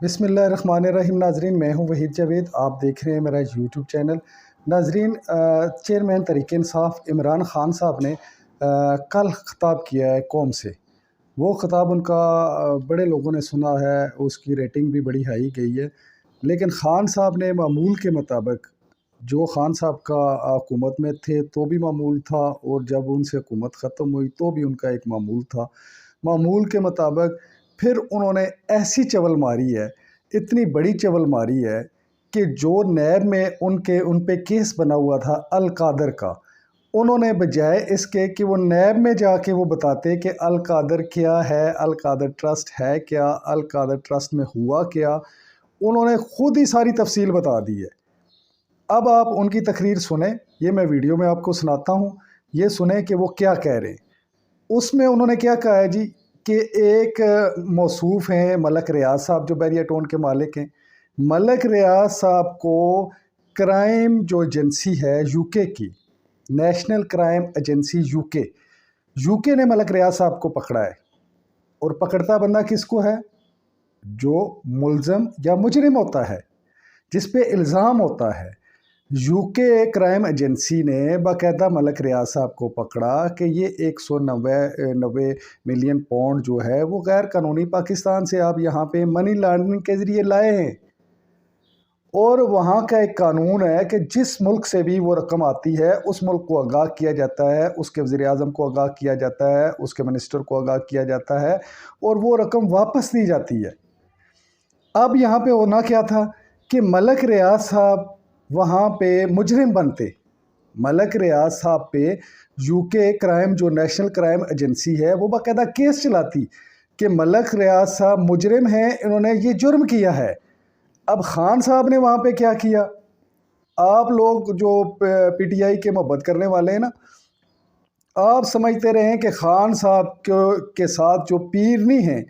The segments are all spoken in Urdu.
بسم اللہ الرحمن الرحیم۔ ناظرین، میں ہوں وحید جاوید، آپ دیکھ رہے ہیں میرا یوٹیوب چینل۔ ناظرین، چیئرمین تحریک انصاف عمران خان صاحب نے کل خطاب کیا ہے قوم سے۔ وہ خطاب ان کا بڑے لوگوں نے سنا ہے، اس کی ریٹنگ بھی بڑی ہائی گئی ہے، لیکن خان صاحب نے معمول کے مطابق، جو خان صاحب کا حکومت میں تھے تو بھی معمول تھا، اور جب ان سے حکومت ختم ہوئی تو بھی ان کا ایک معمول تھا، معمول کے مطابق پھر انہوں نے ایسی چول ماری ہے، اتنی بڑی چول ماری ہے کہ جو نیب میں ان پہ کیس بنا ہوا تھا القادر کا، انہوں نے بجائے اس کے کہ وہ نیب میں جا کے وہ بتاتے کہ القادر کیا ہے، القادر ٹرسٹ ہے کیا، القادر ٹرسٹ میں ہوا کیا، انہوں نے خود ہی ساری تفصیل بتا دی ہے۔ اب آپ ان کی تقریر سنیں، یہ میں ویڈیو میں آپ کو سناتا ہوں، یہ سنیں کہ وہ کیا کہہ رہے ہیں۔ اس میں انہوں نے کیا کہا ہے جی، کہ ایک موصوف ہیں ملک ریاض صاحب جو بیریا ٹون کے مالک ہیں۔ ملک ریاض صاحب کو کرائم جو ایجنسی ہے یو کے کی، نیشنل کرائم ایجنسی یو کے نے ملک ریاض صاحب کو پکڑا ہے، اور پکڑتا بندہ کس کو ہے؟ جو ملزم یا مجرم ہوتا ہے، جس پہ الزام ہوتا ہے۔ یو کے کرائم ایجنسی نے باقاعدہ ملک ریاض صاحب کو پکڑا کہ یہ 190 ملین پاؤنڈ جو ہے وہ غیر قانونی پاکستان سے آپ یہاں پہ منی لانڈرنگ کے ذریعے لائے ہیں، اور وہاں کا ایک قانون ہے کہ جس ملک سے بھی وہ رقم آتی ہے اس ملک کو آگاہ کیا جاتا ہے، اس کے وزیر اعظم کو آگاہ کیا جاتا ہے، اس کے منسٹر کو آگاہ کیا جاتا ہے، اور وہ رقم واپس دی جاتی ہے۔ اب یہاں پہ ہونا کیا تھا کہ ملک ریاض صاحب وہاں پہ مجرم بنتے، ملک ریاض صاحب پہ یو کے کرائم جو نیشنل کرائم ایجنسی ہے وہ باقاعدہ کیس چلاتی کہ ملک ریاض صاحب مجرم ہیں، انہوں نے یہ جرم کیا ہے۔ اب خان صاحب نے وہاں پہ کیا کیا؟ آپ لوگ جو پی ٹی آئی کے محبت کرنے والے ہیں نا، آپ سمجھتے رہیں کہ خان صاحب کے ساتھ جو پیرنی ہیں،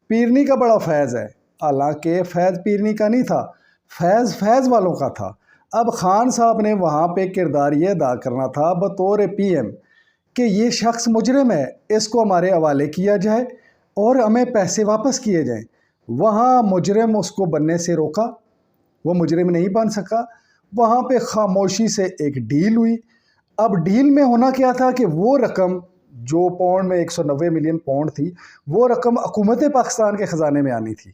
پیرنی کا بڑا فیض ہے، حالانکہ فیض پیرنی کا نہیں تھا، فیض والوں کا تھا۔ اب خان صاحب نے وہاں پہ کردار یہ ادا کرنا تھا بطور پی ایم کہ یہ شخص مجرم ہے، اس کو ہمارے حوالے کیا جائے اور ہمیں پیسے واپس کیے جائیں۔ وہاں مجرم اس کو بننے سے روکا، وہ مجرم نہیں بن سکا، وہاں پہ خاموشی سے ایک ڈیل ہوئی۔ اب ڈیل میں ہونا کیا تھا کہ وہ رقم جو پاؤنڈ میں 190 ملین پاؤنڈ تھی، وہ رقم حکومت پاکستان کے خزانے میں آنی تھی۔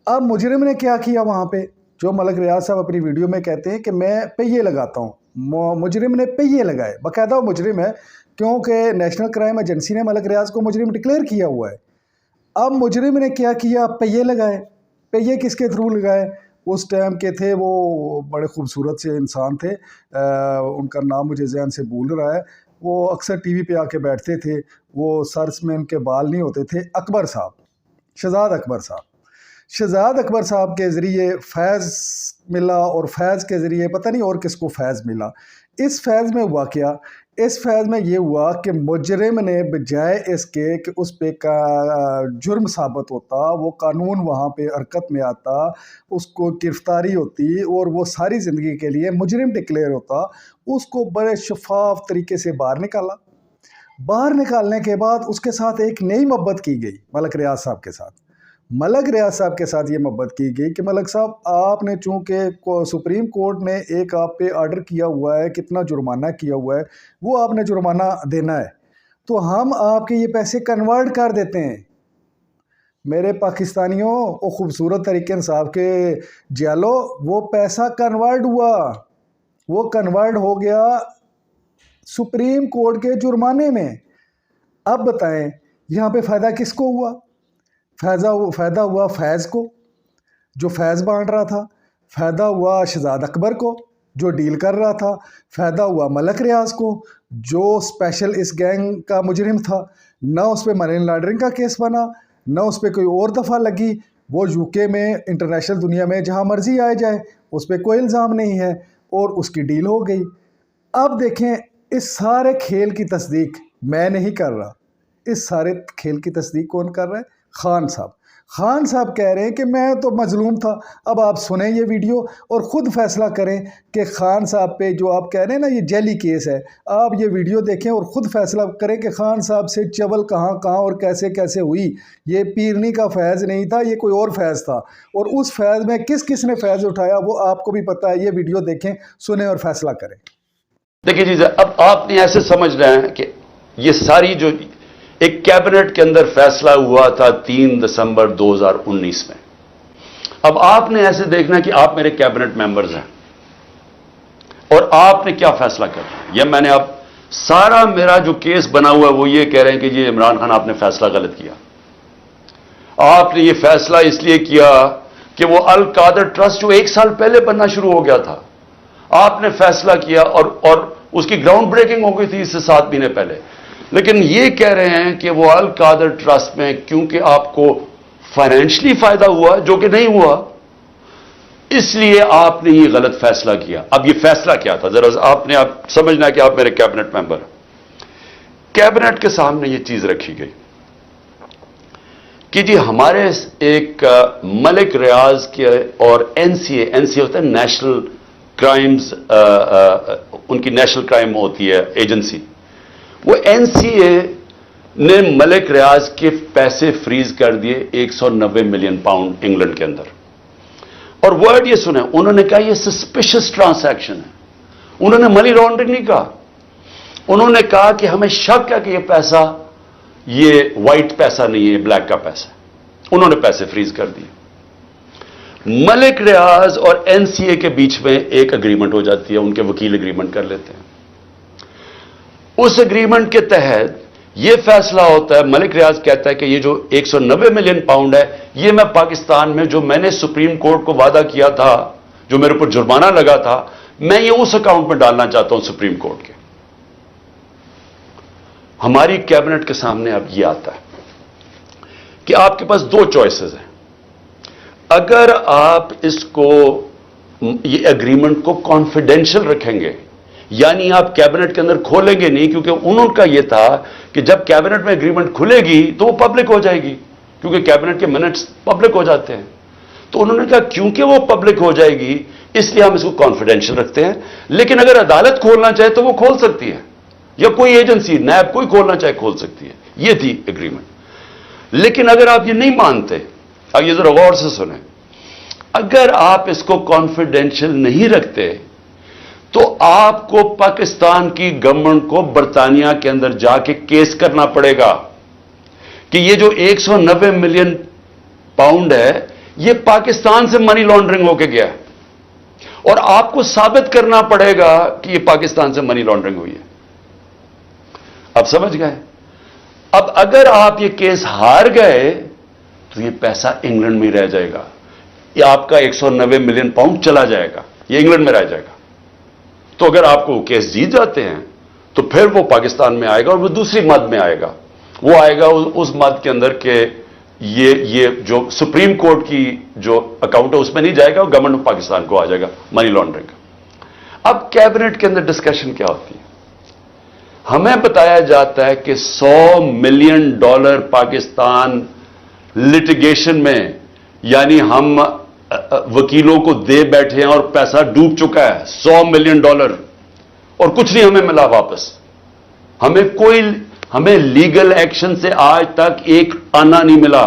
اب مجرم نے کیا کیا وہاں پہ، جو ملک ریاض صاحب اپنی ویڈیو میں کہتے ہیں کہ میں پہیے لگاتا ہوں، مجرم نے پہیے لگائے، باقاعدہ وہ مجرم ہے کیونکہ نیشنل کرائم ایجنسی نے ملک ریاض کو مجرم ڈکلیئر کیا ہوا ہے۔ اب مجرم نے کیا کیا؟ پہیے لگائے۔ پہیے کس کے تھرو لگائے؟ اس ٹائم کے تھے وہ بڑے خوبصورت سے انسان تھے، ان کا نام مجھے ذہن سے بھول رہا ہے، وہ اکثر ٹی وی پہ آ کے بیٹھتے تھے، وہ سرس میں ان کے بال نہیں ہوتے تھے، اکبر صاحب، شہزاد اکبر صاحب۔ شہزاد اکبر صاحب کے ذریعے فیض ملا، اور فیض کے ذریعے پتہ نہیں اور کس کو فیض ملا۔ اس فیض میں ہوا کیا؟ اس فیض میں یہ ہوا کہ مجرم نے بجائے اس کے کہ اس پہ کا جرم ثابت ہوتا، وہ قانون وہاں پہ حرکت میں آتا، اس کو گرفتاری ہوتی اور وہ ساری زندگی کے لیے مجرم ڈکلیئر ہوتا، اس کو بڑے شفاف طریقے سے باہر نکالا۔ باہر نکالنے کے بعد اس کے ساتھ ایک نئی محبت کی گئی، ملک ریاض صاحب کے ساتھ۔ ملک ریاض صاحب کے ساتھ یہ محبت کی گئی کہ ملک صاحب آپ نے چونکہ سپریم کورٹ نے ایک آپ پہ آرڈر کیا ہوا ہے، کتنا جرمانہ کیا ہوا ہے، وہ آپ نے جرمانہ دینا ہے، تو ہم آپ کے یہ پیسے کنورٹ کر دیتے ہیں۔ میرے پاکستانیوں، وہ خوبصورت تحریک انصاف کے جیلو، وہ پیسہ کنورٹ ہوا، وہ کنورٹ ہو گیا سپریم کورٹ کے جرمانے میں۔ اب بتائیں یہاں پہ فائدہ کس کو ہوا؟ فائدہ ہوا فیض کو جو فیض بانٹ رہا تھا، فائدہ ہوا شہزاد اکبر کو جو ڈیل کر رہا تھا، فائدہ ہوا ملک ریاض کو جو اسپیشل اس گینگ کا مجرم تھا۔ نہ اس پہ منی لانڈرنگ کا کیس بنا، نہ اس پہ کوئی اور دفعہ لگی، وہ یو کے میں انٹرنیشنل دنیا میں جہاں مرضی آئے جائے، اس پہ کوئی الزام نہیں ہے، اور اس کی ڈیل ہو گئی۔ اب دیکھیں، اس سارے کھیل کی تصدیق میں نہیں کر رہا، اس سارے کھیل کی تصدیق کون کر رہا ہے؟ خان صاحب۔ خان صاحب کہہ رہے ہیں کہ میں تو مظلوم تھا. اب آپ سنیں یہ ویڈیو اور خود فیصلہ کریں کہ خان صاحب پہ جو آپ کہہ رہے ہیں نا یہ جیلی کیس ہے. آپ یہ ویڈیو دیکھیں اور خود فیصلہ کریں کہ خان صاحب سے چول کہاں کہاں اور کیسے کیسے ہوئی. یہ پیرنی کا فیض نہیں تھا, یہ کوئی اور فیض تھا, اور اس فیض میں کس کس نے فیض اٹھایا وہ آپ کو بھی پتہ ہے. یہ ویڈیو دیکھیں, سنیں اور فیصلہ کریں. دیکھیے جی, اب آپ نے ایسے سمجھ رہے ہیں کہ یہ ساری جو ایک کیبنٹ کے اندر فیصلہ ہوا تھا 3 دسمبر 2019 میں, اب آپ نے ایسے دیکھنا کہ آپ میرے کیبنٹ ممبرز ہیں اور آپ نے کیا فیصلہ کرنا ہے. یہ میں نے اب سارا میرا جو کیس بنا ہوا ہے وہ یہ کہہ رہے ہیں کہ یہ عمران خان آپ نے فیصلہ غلط کیا. آپ نے یہ فیصلہ اس لیے کیا کہ وہ القادر ٹرسٹ جو 1 سال پہلے بننا شروع ہو گیا تھا, آپ نے فیصلہ کیا اور اس کی گراؤنڈ بریکنگ ہو گئی تھی اس سے 7 مہینے پہلے. لیکن یہ کہہ رہے ہیں کہ وہ القادر ٹرسٹ میں کیونکہ آپ کو فائنینشلی فائدہ ہوا, جو کہ نہیں ہوا, اس لیے آپ نے یہ غلط فیصلہ کیا. اب یہ فیصلہ کیا تھا ذرا آپ نے سمجھنا کہ آپ میرے کیبنٹ ممبر. کیبنٹ کے سامنے یہ چیز رکھی گئی کہ جی ہمارے ایک ملک ریاض کے اور این سی اے ہوتا ہے نیشنل کرائمز, ان کی نیشنل کرائم ہوتی ہے ایجنسی, وہ این سی اے نے ملک ریاض کے پیسے فریز کر دیے 190 ملین پاؤنڈ انگلینڈ کے اندر. اور ورڈ یہ سنیں, انہوں نے کہا یہ سسپیشس ٹرانزیکشن ہے. انہوں نے منی لانڈرنگ نہیں کہا, انہوں نے کہا کہ ہمیں شک ہے کہ یہ پیسہ یہ وائٹ پیسہ نہیں ہے, بلیک کا پیسہ ہے. انہوں نے پیسے فریز کر دیے. ملک ریاض اور این سی اے کے بیچ میں ایک اگریمنٹ ہو جاتی ہے, ان کے وکیل اگریمنٹ کر لیتے ہیں. اس اگریمنٹ کے تحت یہ فیصلہ ہوتا ہے, ملک ریاض کہتا ہے کہ یہ جو 190 ملین پاؤنڈ ہے یہ میں پاکستان میں جو میں نے سپریم کورٹ کو وعدہ کیا تھا, جو میرے اوپر جرمانہ لگا تھا, میں یہ اس اکاؤنٹ میں ڈالنا چاہتا ہوں سپریم کورٹ کے. ہماری کیبنٹ کے سامنے اب یہ آتا ہے کہ آپ کے پاس 2 چوائسز ہیں. اگر آپ اس کو یہ اگریمنٹ کو کانفیڈینشل رکھیں گے, یعنی آپ کیبنٹ کے اندر کھولیں گے نہیں, کیونکہ انہوں کا یہ تھا کہ جب کیبنٹ میں اگریمنٹ کھلے گی تو وہ پبلک ہو جائے گی, کیونکہ کیبنٹ کے منٹس پبلک ہو جاتے ہیں. تو انہوں نے کہا کیونکہ وہ پبلک ہو جائے گی اس لیے ہم اس کو کانفیڈینشل رکھتے ہیں, لیکن اگر عدالت کھولنا چاہے تو وہ کھول سکتی ہے, یا کوئی ایجنسی نیب کوئی کھولنا چاہے کھول سکتی ہے. یہ تھی اگریمنٹ. لیکن اگر آپ یہ نہیں مانتے, اب یہ ذرا غور سے سنیں, اگر آپ اس کو کانفیڈینشل نہیں رکھتے تو آپ کو پاکستان کی گورنمنٹ کو برطانیہ کے اندر جا کے کیس کرنا پڑے گا کہ یہ جو 190 ملین پاؤنڈ ہے یہ پاکستان سے منی لانڈرنگ ہو کے گیا ہے, اور آپ کو ثابت کرنا پڑے گا کہ یہ پاکستان سے منی لانڈرنگ ہوئی ہے. اب سمجھ گئے؟ اب اگر آپ یہ کیس ہار گئے تو یہ پیسہ انگلینڈ میں رہ جائے گا, یہ آپ کا 190 ملین پاؤنڈ چلا جائے گا, یہ انگلینڈ میں رہ جائے گا. تو اگر آپ کو وہ کیس جیت جاتے ہیں تو پھر وہ پاکستان میں آئے گا, اور وہ دوسری مد میں آئے گا. وہ آئے گا اس مد کے اندر کہ یہ جو سپریم کورٹ کی جو اکاؤنٹ ہے اس میں نہیں جائے گا, گورنمنٹ آف پاکستان کو آ جائے گا منی لانڈرنگ. اب کیبنٹ کے اندر ڈسکشن کیا ہوتی ہے؟ ہمیں بتایا جاتا ہے کہ $100 ملین پاکستان لٹیگیشن میں, یعنی ہم وکیلوں کو دے بیٹھے ہیں اور پیسہ ڈوب چکا ہے $100 ملین, اور کچھ نہیں ہمیں ملا واپس. ہمیں لیگل ایکشن سے آج تک ایک آنا نہیں ملا,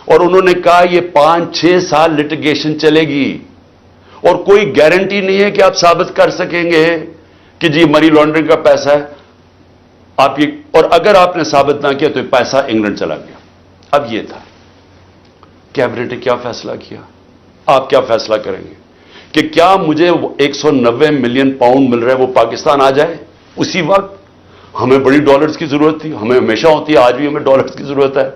اور انہوں نے کہا یہ 5-6 سال لٹیگیشن چلے گی, اور کوئی گارنٹی نہیں ہے کہ آپ ثابت کر سکیں گے کہ جی منی لانڈرنگ کا پیسہ ہے آپ یہ, اور اگر آپ نے ثابت نہ کیا تو یہ پیسہ انگلینڈ چلا گیا. اب یہ تھا کیبنٹ نے کیا فیصلہ کیا, آپ کیا فیصلہ کریں گے کہ کیا مجھے 190 ملین پاؤنڈ مل رہا ہے وہ پاکستان آ جائے اسی وقت؟ ہمیں بڑی ڈالرز کی ضرورت تھی, ہمیں ہمیشہ ہوتی ہے, آج بھی ہمیں ڈالرز کی ضرورت ہے,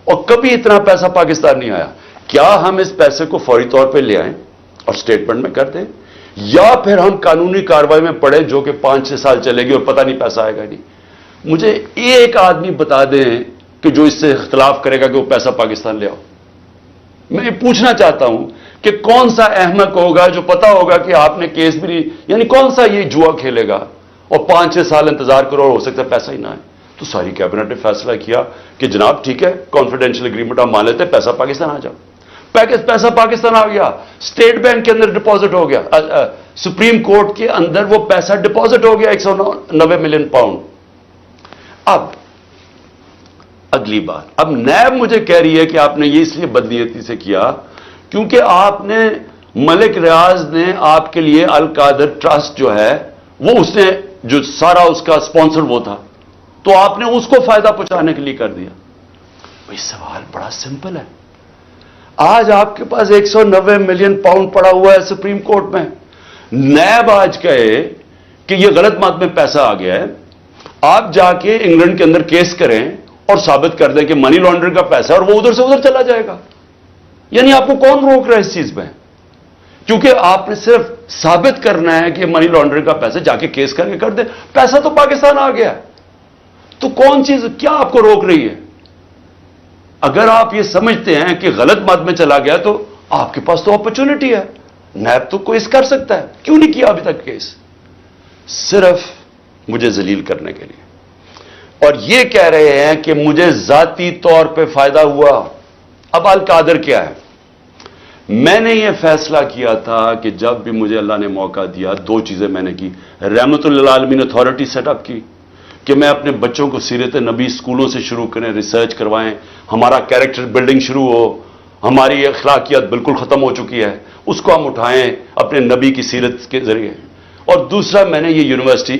اور کبھی اتنا پیسہ پاکستان نہیں آیا. کیا ہم اس پیسے کو فوری طور پہ لے آئیں اور اسٹیٹمنٹ میں کر دیں, یا پھر ہم قانونی کارروائی میں پڑے جو کہ 5-6 سال چلے گی اور پتہ نہیں پیسہ آئے گا نہیں؟ مجھے ایک آدمی بتا دیں کہ جو اس سے اختلاف کرے گا کہ وہ پیسہ پاکستان لے آؤ. میں یہ پوچھنا چاہتا ہوں کہ کون سا احمق ہوگا جو پتا ہوگا کہ آپ نے کیس بھی نہیں, یعنی کون سا یہ جوا کھیلے گا اور 5-6 سال انتظار کرو اور ہو سکتا ہے پیسہ ہی نہ آئے. تو ساری کیبنٹ نے فیصلہ کیا کہ جناب ٹھیک ہے کانفیڈینشیل اگریمنٹ ہم مان لیتے ہیں, پیسہ پاکستان آ جاؤ. پیسہ پاکستان آ گیا, اسٹیٹ بینک کے اندر ڈپازٹ ہو گیا, سپریم کورٹ کے اندر وہ پیسہ ڈپازٹ ہو گیا 190 ملین پاؤنڈ. اب اگلی بات, اب نیب مجھے کہہ رہی ہے کہ آپ نے یہ اس لیے بدنیتی سے کیا کیونکہ آپ نے ملک ریاض نے آپ کے لیے القادر ٹرسٹ جو ہے وہ اس نے جو سارا اس کا اسپانسر وہ تھا, تو آپ نے اس کو فائدہ پہنچانے کے لیے کر دیا. بھائی سوال بڑا سمپل ہے. آج آپ کے پاس 190 ملین پاؤنڈ پڑا ہوا ہے سپریم کورٹ میں. نیب آج کہے کہ یہ غلط مات میں پیسہ آ گیا ہے, آپ جا کے انگلینڈ کے اندر کیس کریں اور ثابت کر دیں کہ منی لانڈرنگ کا پیسہ اور وہ ادھر سے ادھر چلا جائے گا. یعنی آپ کو کون روک رہا ہے اس چیز میں؟ کیونکہ آپ نے صرف ثابت کرنا ہے کہ منی لانڈرنگ کا پیسہ, جا کے کیس کر کے کر دیں, پیسہ تو پاکستان آ گیا. تو کون چیز کیا آپ کو روک رہی ہے؟ اگر آپ یہ سمجھتے ہیں کہ غلط مت میں چلا گیا تو آپ کے پاس تو اپرچونٹی ہے, نیب تو کیس کر سکتا ہے, کیوں نہیں کیا ابھی تک کیس؟ صرف مجھے ذلیل کرنے کے لیے. اور یہ کہہ رہے ہیں کہ مجھے ذاتی طور پہ فائدہ ہوا. اب القادر کیا ہے؟ میں نے یہ فیصلہ کیا تھا کہ جب بھی مجھے اللہ نے موقع دیا, دو چیزیں میں نے کی. رحمت للعالمین اتھارٹی سیٹ اپ کی کہ میں اپنے بچوں کو سیرت نبی اسکولوں سے شروع کریں, ریسرچ کروائیں, ہمارا کیریکٹر بلڈنگ شروع ہو. ہماری اخلاقیات بالکل ختم ہو چکی ہے, اس کو ہم اٹھائیں اپنے نبی کی سیرت کے ذریعے. اور دوسرا میں نے یہ یونیورسٹی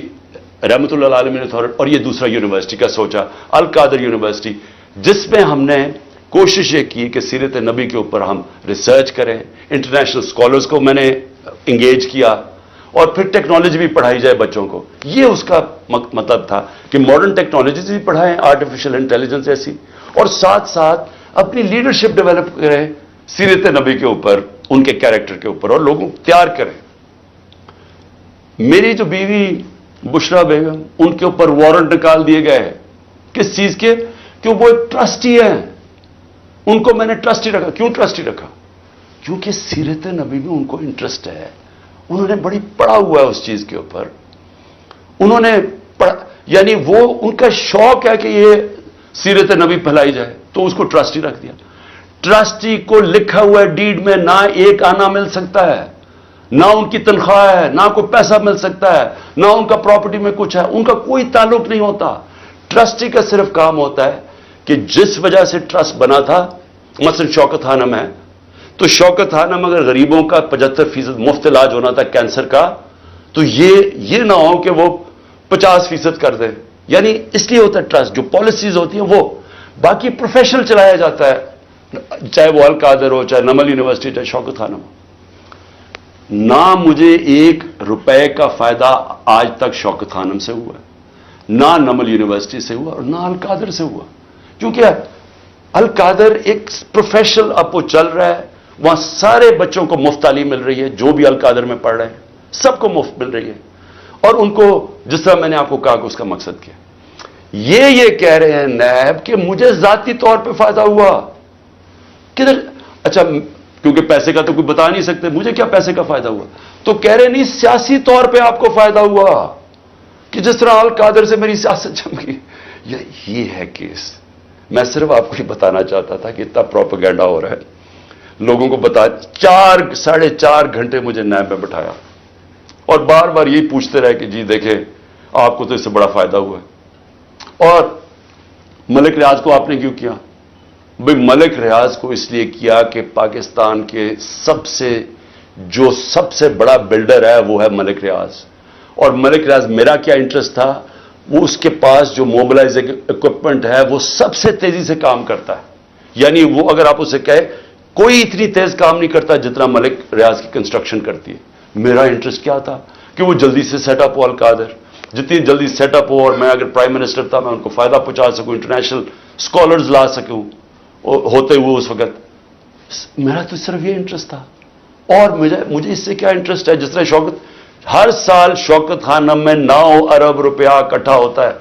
رحمت اللہ عالمین اتھارٹی, اور یہ دوسرا یونیورسٹی کا سوچا, القادر یونیورسٹی, جس میں ہم نے کوشش یہ کی کہ سیرت نبی کے اوپر ہم ریسرچ کریں. انٹرنیشنل اسکالرز کو میں نے انگیج کیا اور پھر ٹیکنالوجی بھی پڑھائی جائے بچوں کو. یہ اس کا مطلب تھا کہ ماڈرن ٹیکنالوجیز بھی پڑھائیں, آرٹیفیشل انٹیلیجنس ایسی, اور ساتھ ساتھ اپنی لیڈرشپ ڈیولپ کریں سیرت نبی کے اوپر, ان کے کیریکٹر کے اوپر, اور لوگوں کو تیار کریں. میری جو بیوی بشرا بیگم, ان کے اوپر وارنٹ نکال دیے گئے. کس چیز کے؟ کہ وہ ایک ٹرسٹی ہیں. ان کو میں نے ٹرسٹی رکھا. کیوں ٹرسٹی رکھا؟ کیونکہ سیرت نبی میں ان کو انٹرسٹ ہے, انہوں نے بڑی پڑھا ہوا ہے اس چیز کے اوپر. انہوں نے یعنی وہ ان کا شوق ہے کہ یہ سیرت نبی پھیلائی جائے, تو اس کو ٹرسٹی رکھ دیا. ٹرسٹی کو لکھا ہوا ہے ڈیڈ میں نہ ایک آنا مل سکتا ہے, نہ ان کی تنخواہ ہے, نہ کوئی پیسہ مل سکتا ہے, نہ ان کا پراپرٹی میں کچھ ہے, ان کا کوئی تعلق نہیں ہوتا. ٹرسٹی کا صرف کام ہوتا ہے کہ جس وجہ سے ٹرسٹ بنا تھا, مثلا شوکت خانم ہے, تو شوکت خانم اگر غریبوں کا 75% مفت علاج ہونا تھا کینسر کا, تو یہ نہ ہو کہ وہ 50% کر دے. یعنی اس لیے ہوتا ہے ٹرسٹ. جو پالیسیز ہوتی ہیں وہ, باقی پروفیشنل چلایا جاتا ہے, چاہے وہ القادر ہو, چاہے نمل یونیورسٹی, چاہے شوکت خانم ہو. نہ مجھے 1 روپے کا فائدہ آج تک شوکت خانم سے ہوا ہے, نہ نمل یونیورسٹی سے ہوا, اور نہ القادر سے ہوا. کیونکہ القادر ایک پروفیشنل اب وہ چل رہا ہے, وہاں سارے بچوں کو مفت تعلیم مل رہی ہے, جو بھی القادر میں پڑھ رہے ہیں سب کو مفت مل رہی ہے. اور ان کو جس طرح میں نے آپ کو کہا کہ اس کا مقصد کیا. یہ کہہ رہے ہیں نیب کہ مجھے ذاتی طور پہ فائدہ ہوا. کدھر؟ اچھا کیونکہ پیسے کا تو کوئی بتا نہیں سکتے, مجھے کیا پیسے کا فائدہ ہوا؟ تو کہہ رہے نہیں سیاسی طور پہ آپ کو فائدہ ہوا, کہ جس طرح القادر سے میری سیاست جم گئی. یہ ہے کیس. میں صرف آپ کو یہ بتانا چاہتا تھا کہ اتنا پروپیگنڈا ہو رہا ہے, لوگوں کو بتا. 4.5 گھنٹے مجھے نیب میں بٹھایا اور بار بار یہی پوچھتے رہے کہ جی دیکھیں آپ کو تو اس سے بڑا فائدہ ہوا ہے. اور ملک ریاض کو آپ نے کیوں کیا؟ بھئی ملک ریاض کو اس لیے کیا کہ پاکستان کے سب سے بڑا بلڈر ہے وہ ہے ملک ریاض. اور ملک ریاض میرا کیا انٹرسٹ تھا, وہ اس کے پاس جو موبلائزنگ اکوپمنٹ ہے وہ سب سے تیزی سے کام کرتا ہے. یعنی وہ اگر آپ اسے کہے کوئی اتنی تیز کام نہیں کرتا جتنا ملک ریاض کی کنسٹرکشن کرتی ہے. میرا انٹرسٹ کیا تھا کہ وہ جلدی سے سیٹ اپ ہو القادر, جتنی جلدی سیٹ اپ ہو, اور میں اگر پرائم منسٹر تھا میں ان کو فائدہ پہنچا سکوں, انٹرنیشنل اسکالرز لا سکوں ہوتے ہوئے اس وقت. میرا تو صرف یہ انٹرسٹ تھا. اور مجھے اس سے کیا انٹرسٹ ہے؟ جس طرح ہر سال شوکت خانم میں 9 ارب روپیہ اکٹھا ہوتا ہے,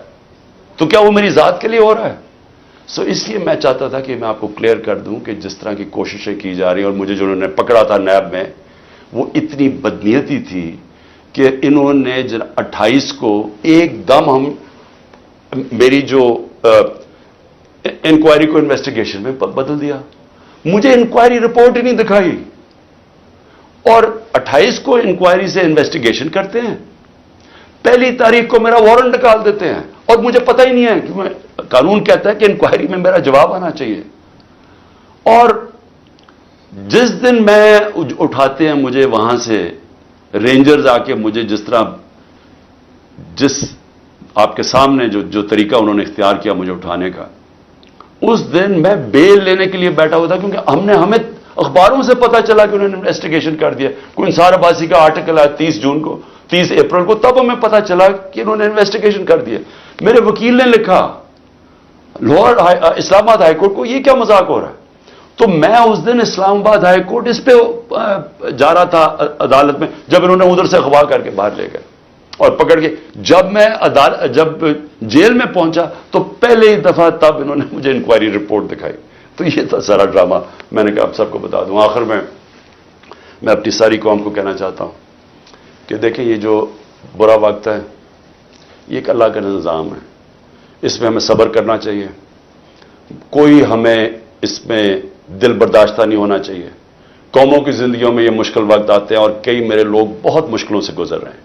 تو کیا وہ میری ذات کے لیے ہو رہا ہے؟ اس لیے میں چاہتا تھا کہ میں آپ کو کلیئر کر دوں کہ جس طرح کی کوششیں کی جا رہی ہیں, اور مجھے جنہوں نے پکڑا تھا نیب میں وہ اتنی بدنیتی تھی کہ انہوں نے 28 کو ایک دم ہم میری جو انکوائری کو انویسٹیگیشن میں بدل دیا. مجھے انکوائری رپورٹ ہی نہیں دکھائی, اور 28 کو انکوائری سے انویسٹیگیشن کرتے ہیں, 1 تاریخ کو میرا وارنٹ نکال دیتے ہیں, اور مجھے پتہ ہی نہیں ہے کہ قانون کہتا ہے کہ انکوائری میں میرا جواب آنا چاہیے. اور جس دن میں اٹھاتے ہیں مجھے وہاں سے رینجرز آ کے مجھے جس آپ کے سامنے جو طریقہ انہوں نے اختیار کیا مجھے اٹھانے کا, اس دن میں بیل لینے کے لیے بیٹھا ہوا تھا, کیونکہ ہمیں اخباروں سے پتا چلا کہ انہوں نے انویسٹیگیشن کر دیا. کوئی انصار عباسی کا آرٹیکل آیا 30 اپریل کو, تب ہمیں پتا چلا کہ انہوں نے انویسٹیگیشن کر دیا. میرے وکیل نے لکھا لاہور اسلام آباد ہائی کورٹ کو, یہ کیا مذاق ہو رہا ہے. تو میں اس دن اسلام آباد ہائی کورٹ اس پہ جا رہا تھا عدالت میں, جب انہوں نے ادھر سے اغوا کر کے باہر لے گئے اور پکڑ کے. جب میں جب جیل میں پہنچا تو پہلے ہی دفعہ تب انہوں نے مجھے انکوائری رپورٹ دکھائی. تو یہ تھا سارا ڈرامہ. میں نے کہا آپ سب کو بتا دوں. آخر میں اپنی ساری قوم کو کہنا چاہتا ہوں کہ دیکھیں, یہ جو برا وقت ہے یہ ایک اللہ کا نظام ہے, اس میں ہمیں صبر کرنا چاہیے. کوئی ہمیں اس میں دل برداشتہ نہیں ہونا چاہیے. قوموں کی زندگیوں میں یہ مشکل وقت آتے ہیں, اور کئی میرے لوگ بہت مشکلوں سے گزر رہے ہیں.